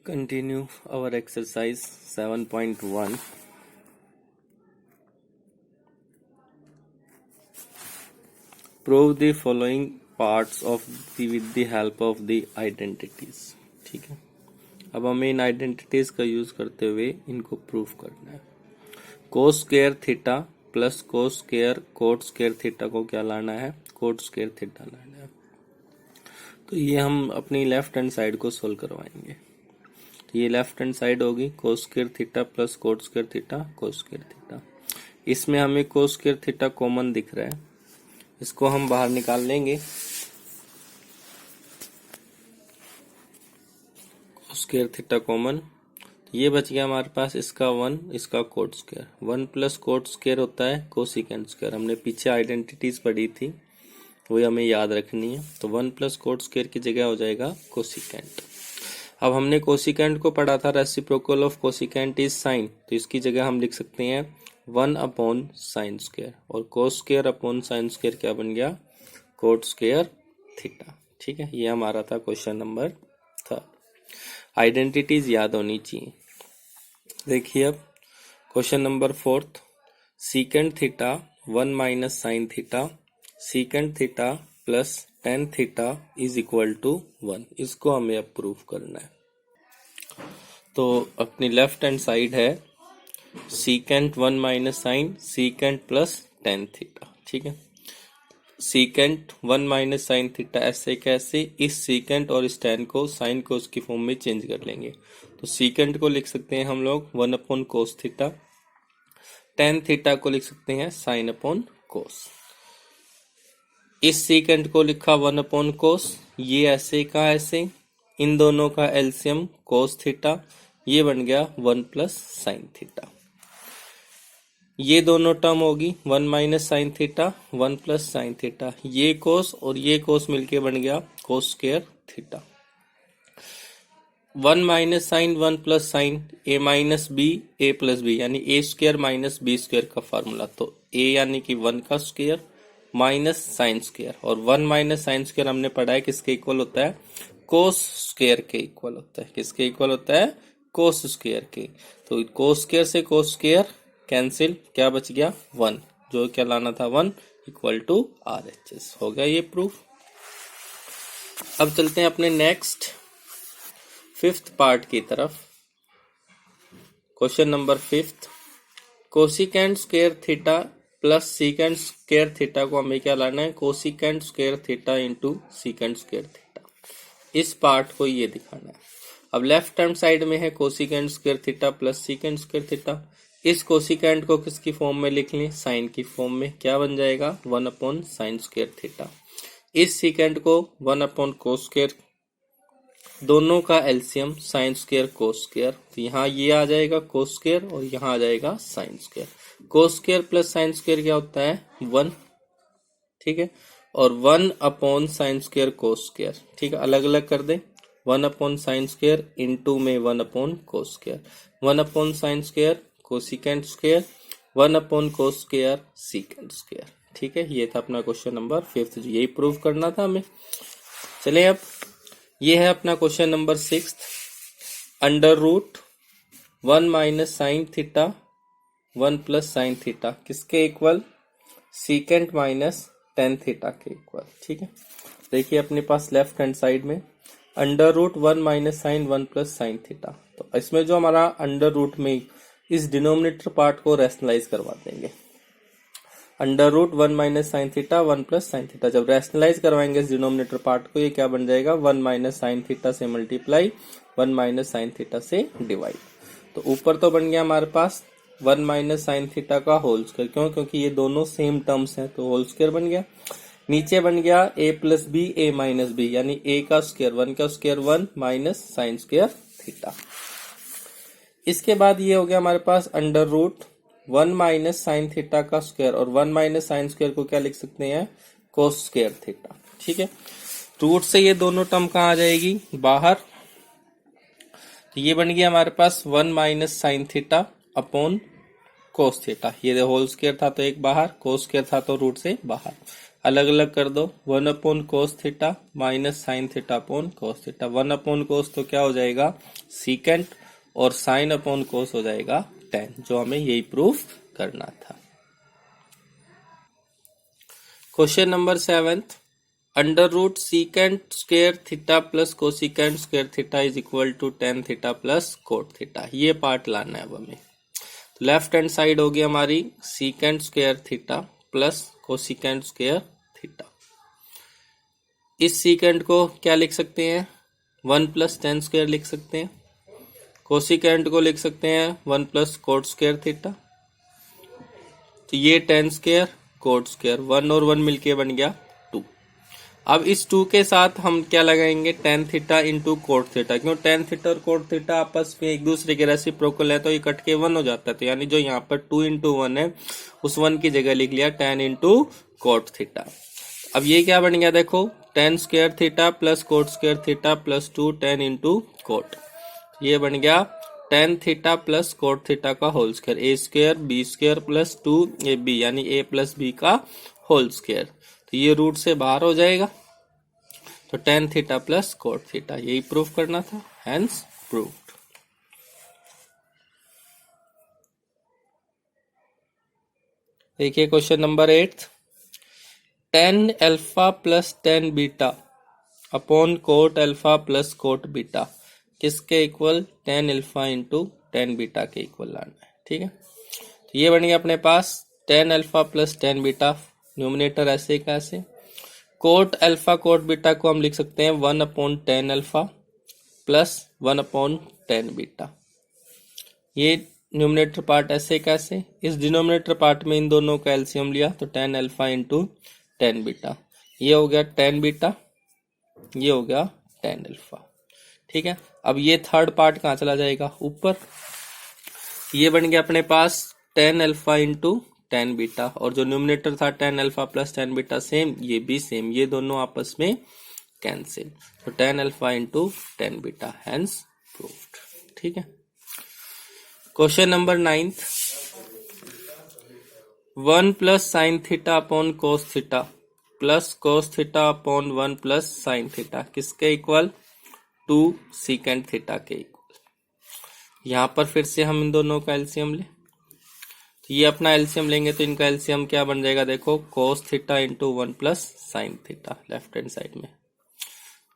Continue our exercise 7.1. Prove the following parts of with the help of the identities. ठीक है, अब हमें इन identities का यूज करते हुए इनको प्रूफ करना है। कोस square theta plus cos square coat square theta को क्या लाना है? कोट स्क्वायर थीटा लाना है। तो ये हम अपनी लेफ्ट हैंड साइड को सोल्व करवाएंगे। तो ये लेफ्ट हैंड साइड होगी कोस square theta plus cot square theta cos square theta. इसमें हमें कोस स्क्वायर थीटा कॉमन दिख रहा है, इसको हम बाहर निकाल लेंगे। कोस स्क्वायर थीटा कॉमन, ये बच गया हमारे पास इसका 1, इसका coat square. 1 plus cot square होता है कोसिकेंट स्क्वायर। हमने पीछे आइडेंटिटीज पढ़ी थी, वही हमें याद रखनी है। तो 1 प्लस कोट स्क्वायर की जगह हो जाएगा कोसिकेंट। अब हमने कोसिकेंट को पढ़ा था reciprocal of cosecant is sine, तो इसकी जगह हम लिख सकते हैं 1 अपॉन साइन स्क्वायर, और cos square upon sine square क्या बन गया? Coat square theta. ठीक है, ये हमारा था क्वेश्चन नंबर 3। आइडेंटिटीज याद होनी चाहिए। देखिए अब question number 4, secant theta 1 minus sine theta secant theta plus tan theta is equal to 1। इसको हमें अब प्रूफ करना है। तो अपनी लेफ्ट हैंड साइड है secant 1 minus sine secant plus tan theta. ठीक है, सीकेंट 1 माइनस साइन थीटा ऐसे कैसे? इस सीकेंट और इस टेन को साइन कोस की फॉर्म में चेंज कर लेंगे। तो सीकेंट को लिख सकते हैं हम लोग 1 upon cos theta, tan theta को लिख सकते हैं साइन अपॉन कोस। इस सीकेंट को लिखा 1 अपॉन कोस, ये ऐसे का ऐसे, इन दोनों का एलसीएम कोस थीटा, ये बन गया 1 प्लस साइन थीटा। ये दोनों टर्म होगी 1 minus sine theta 1 plus sine theta, ये कोस और ये कोस मिलके बन गया cos square theta. 1 minus sine 1 plus sine, A minus B A plus B, यानी A square minus B square का फार्मूला। तो ए यानी कि 1 का स्क्वायर माइनस साइन स्क्वायर, और 1 माइनस साइन स्क्वायर हमने पढ़ा है किसके इक्वल होता है? कोस स्क्वायर के इक्वल होता है। किसके इक्वल होता है? कोस स्क्वायर के। तो कोस स्क्वायर से कोस स्क्वायर कैंसिल, क्या बच गया? 1, जो क्या लाना था 1 इक्वल टू RHS। हो गया ये प्रूफ। अब चलते हैं अपने नेक्स्ट 5th पार्ट की तरफ। Question number 5, cosecant square theta plus secant square theta को हमें क्या लाना है? Cosecant square theta into secant square theta. इस पार्ट को ये दिखाना है। अब लेफ्ट हैंड साइड में है cosecant square theta plus secant square theta. इस कोसिकेंट को किसकी फॉर्म में लिख लें? साइन की फॉर्म में। क्या बन जाएगा? 1 अपॉन साइन स्क्वायर थीटा। इस सीकेंट को 1 अपॉन कोस स्क्वायर, दोनों का LCM sign square cos square. तो यहाँ ये आ जाएगा कोस स्क्वायर और यहाँ आ जाएगा sign square. Cos square plus sine square क्या होता है? 1। ठीक है, और 1 upon sine square cos square. ठीक है, अलग अलग कर दें। 1 अपॉन साइन स्क्वायर इंटू में 1 upon cos square, 1 upon sine square cosecant square, 1 upon cos square secant square. ठीक है, ये था अपना क्वेश्चन नंबर 5, यही प्रूव करना था हमें। चलिए अब ये है अपना question number 6, under root 1 minus sine theta 1 plus sine theta किसके equal? Secant minus tan theta के इक्वल। ठीक है, देखिए अपने पास लेफ्ट हैंड साइड में under root 1 minus sine 1 plus sine theta. तो इसमें जो हमारा अंडर रूट में इस डिनोमिनेटर पार्ट को रैशनलाइज करवा देंगे। Under root 1 minus sine theta 1 plus sine theta, जब रैशनलाइज करवाएंगे इस डिनोमिनेटर पार्ट को, ये क्या बन जाएगा? 1 माइनस साइन थीटा से मल्टीप्लाई 1 माइनस साइन थीटा से डिवाइड। तो ऊपर तो बन गया हमारे पास 1 माइनस साइन थीटा का होल स्क्वायर, क्यों? क्योंकि ये दोनों सेम टर्म्स हैं, तो होल स्क्वायर बन गया। नीचे बन गया a plus B A minus B, यानी a का स्क्वायर 1 का square 1 minus sine square theta. इसके बाद ये हो गया हमारे पास under root 1 minus sine theta का स्क्वायर, और 1 माइनस साइन स्क्वायर को क्या लिख सकते हैं? कोस स्क्वायर थीटा। ठीक है, रूट से ये दोनों टर्म कहाँ आ जाएगी? बाहर। तो ये बन गया हमारे पास 1 minus sine theta upon cos theta. ये होल स्क्वायर था तो एक बाहर, कोस स्क्वायर था तो रूट से बाहर। अलग अलग कर दो, 1/cos theta minus sine theta upon cos theta. 1/cos तो क्या हो जाएगा सीकेंट, और साइन अपॉन cos हो जाएगा tan, जो हमें यही प्रूफ करना था। Question number 7, under root secant square theta plus cosecant square theta is equal to tan theta plus cot theta. ये पार्ट लाना है अब हमें। लेफ्ट हैंड साइड होगी हमारी secant square theta plus cosecant square theta. इस सीकेंट को क्या लिख सकते हैं 1 प्लस tan स्क्वायर लिख सकते हैं। कोसिकेंट को लिख सकते हैं 1 प्लस कोट स्क्वायर थीटा। तो ये tan स्क्वायर कोट स्क्वायर, 1 और 1 मिलके बन गया 2। अब इस 2 के साथ हम क्या लगाएंगे tan theta into cot theta, क्यों tan थीटा और कोट थीटा आपस में एक दूसरे के रेसिप्रोकल है, तो ये कट के 1 हो जाता है। तो यानी जो यहाँ पर 2 इंटू 1 है उस 1 की जगह लिख लिया tan इंटू कोट थीटा। अब ये क्या बन गया देखो, tan square theta plus cot square theta plus 2 tan into cot. ये बन गया tan theta plus cot theta का whole square, A square B square plus 2ab, यानी a प्लस बी का होल स्क्वायर। तो ये रूट से बाहर हो जाएगा, तो tan theta plus cot theta, यही प्रूफ करना था, हेंस प्रूव्ड। देखिए question number 8, tan alpha plus tan beta upon cot alpha plus coat beta किसके equal, tan alpha into tan beta के इक्वल लाना है। ठीक है, तो ये बन गया अपने पास tan alpha plus tan beta, numerator ऐसे कैसे। कोट अल्फा कोट बीटा को हम लिख सकते हैं 1/tan alpha plus 1/tan beta. ये न्यूमिनेटर पार्ट ऐसे कैसे, इस डिनोमिनेटर पार्ट में इन दोनों का एलसीएम लिया तो tan alpha into tan beta, ये हो गया tan बीटा, ये हो गया tan अल्फा। ठीक है, अब ये थर्ड पार्ट कहाँ चला जाएगा ऊपर, ये बन गया अपने पास tan alpha into tan beta, और जो न्यूमिनेटर था tan alpha plus tan beta same, ये भी सेम, ये दोनों आपस में कैंसिल, तो tan alpha into tan beta, hence proved. ठीक है, question number 9, 1 plus sine theta upon cos theta plus cos theta upon 1 plus sine theta किसके इक्वल, 2 सीकेंट थीटा के इक्वल। यहां पर फिर से हम इन दोनों का एलसीएम ले, तो ये अपना एलसीएम लेंगे तो इनका एलसीएम क्या बन जाएगा देखो, cos theta into 1 plus sine theta left hand side में।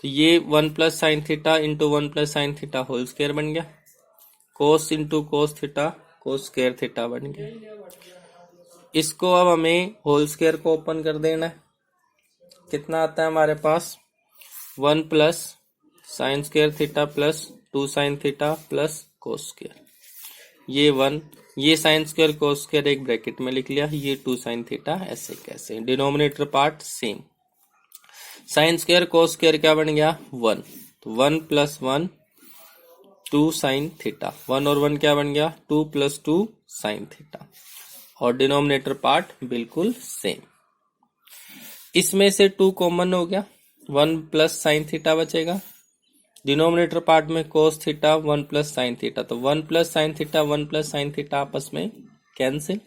तो ये 1 plus sine theta into 1 plus sine theta whole square बन गया, cos into cos theta cos square theta बन गया। इसको अब हमें होल स्क्वायर को ओपन कर देना है, कितना आता है हमारे पास 1 plus sign square theta plus 2 sine theta plus cos square, ये 1, ये साइन स्क्वायर कोस स्क्वायर एक ब्रैकेट में लिख लिया, ये 2 साइन थीटा ऐसे कैसे, denominator part same. Sign square cos square क्या बन गया 1, तो 1 प्लस 1 2 साइन थीटा, 1 और 1 क्या बन गया 2 प्लस 2 साइन थीटा, और डिनोमिनेटर पार्ट बिल्कुल सेम। इसमें से 2 कॉमन हो गया, 1 प्लस साइन थीटा बचेगा, डिनोमिनेटर पार्ट में cos theta 1 plus sine theta, तो 1 plus sine theta 1 plus sine theta आपस में कैंसिल,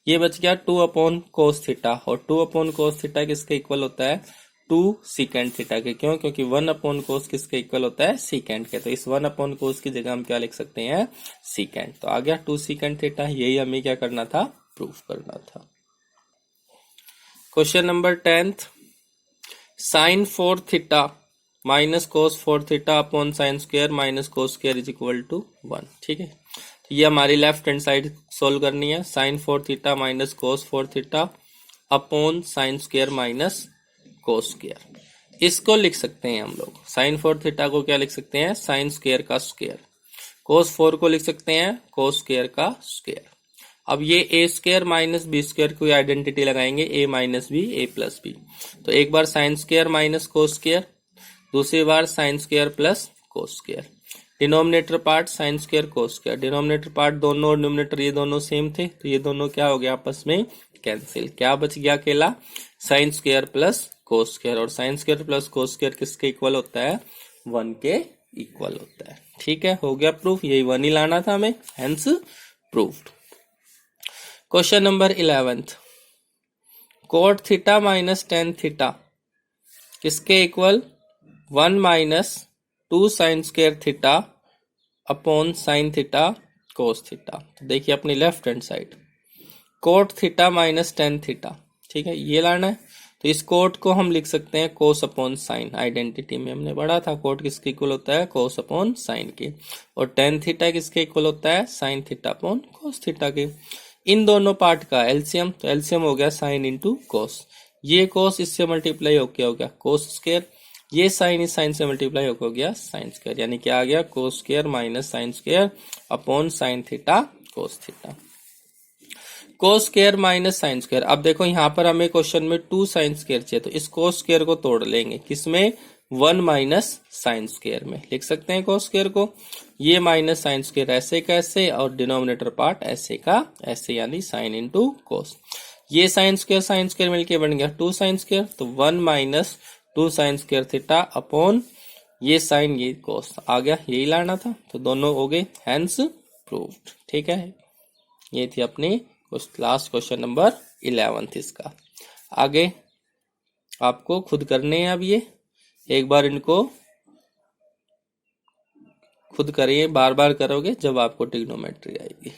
ये बच गया 2 अपॉन कोस थीटा, और 2 अपॉन कोस थीटा किसके इक्वल होता है 2 सीकेंट थीटा के, क्यों, क्योंकि 1 अपॉन कोस किसके इक्वल होता है सीकेंट के, तो इस 1 अपॉन कोस की जगह हम क्या लिख सकते हैं सीकेंट, तो आ गया 2 सीकेंट थीटा, यही हमें क्या करना था प्रूफ करना था। Question number 10, sine 4 theta minus cos 4 theta upon sine square minus cos square is equal to 1। ठीक है, तो ये हमारी लेफ्ट हैंड साइड सोल्व करनी है, sine 4 theta minus cos 4 theta upon sine square minus cos square. इसको लिख सकते हैं हम लोग, साइन 4 थीटा को क्या लिख सकते हैं साइन स्क्वायर का स्क्वायर, कोस 4 को लिख सकते हैं कोस स्क्वायर का स्क्वायर। अब ये A square minus B square की आइडेंटिटी लगाएंगे, A minus B A plus B, तो एक बार sine square minus cos square, दूसरी बार sine square plus cos square, denominator part sine square cos square, denominator part दोनों और न्यूमिनेटर ये दोनों सेम थे, तो ये दोनों क्या हो गया आपस में कैंसिल, क्या बच गया अकेला sine square plus cos square, और sine square plus cos square किसके इक्वल होता है 1 के इक्वल होता है। ठीक है, हो गया प्रूफ, यही 1 ही लाना था हमें, hence proofed. Question number 11, cot theta minus tan theta किसके equal 1 minus 2 sine square theta upon sine theta cos theta. तो देखिए अपनी left hand side cot theta minus tan theta, ठीक है, ये लाना है। तो इस कोट को हम लिख सकते हैं कोस अपॉन साइन। आइडेंटिटी में हमने पढ़ा था कोट किसके इक्वल होता है, कोस अपॉन साइन के, और टेन थीटा किसके इक्वल होता है, sine theta upon cos theta के। इन दोनों पार्ट का एलसीएम, तो एलसीएम हो गया साइन इंटू कोस। ये कोस इससे मल्टीप्लाई हो गया कोस स्क्वायर, ये साइन इस साइन से मल्टीप्लाई हो गया साइन स्क्वायर, यानी क्या आ गया cos square minus sine square upon sine theta cos theta. Cos square minus sine square. अब देखो यहाँ पर हमें क्वेश्चन में 2 साइन स्क्वायर चाहिए, तो इस कोस स्क्वायर को तोड़ लेंगे किसमें, 1 माइनस साइन स्क्वायर में लिख सकते हैं कोस स्क्वायर को। ये माइनस साइन स्क्वायर ऐसे कैसे, और डिनोमिनेटर पार्ट ऐसे का ऐसे, यानी साइन इंटू कोस। ये साइन स्क्वायर मिलके बन गया 2 साइन स्क्वायर, तो 1 minus 2 sine square theta upon ये साइन ये कोस आ गया, यही लाना था। तो दोनों हो गए हैंस प्रूव्ड, ठीक है। ये थी अपनी लास्ट क्वेश्चन नंबर 11 इसका। आगे आपको खुद करने हैं, अब ये एक बार इनको खुद करिए, बार बार करोगे जब आपको ट्रिग्नोमेट्री आएगी।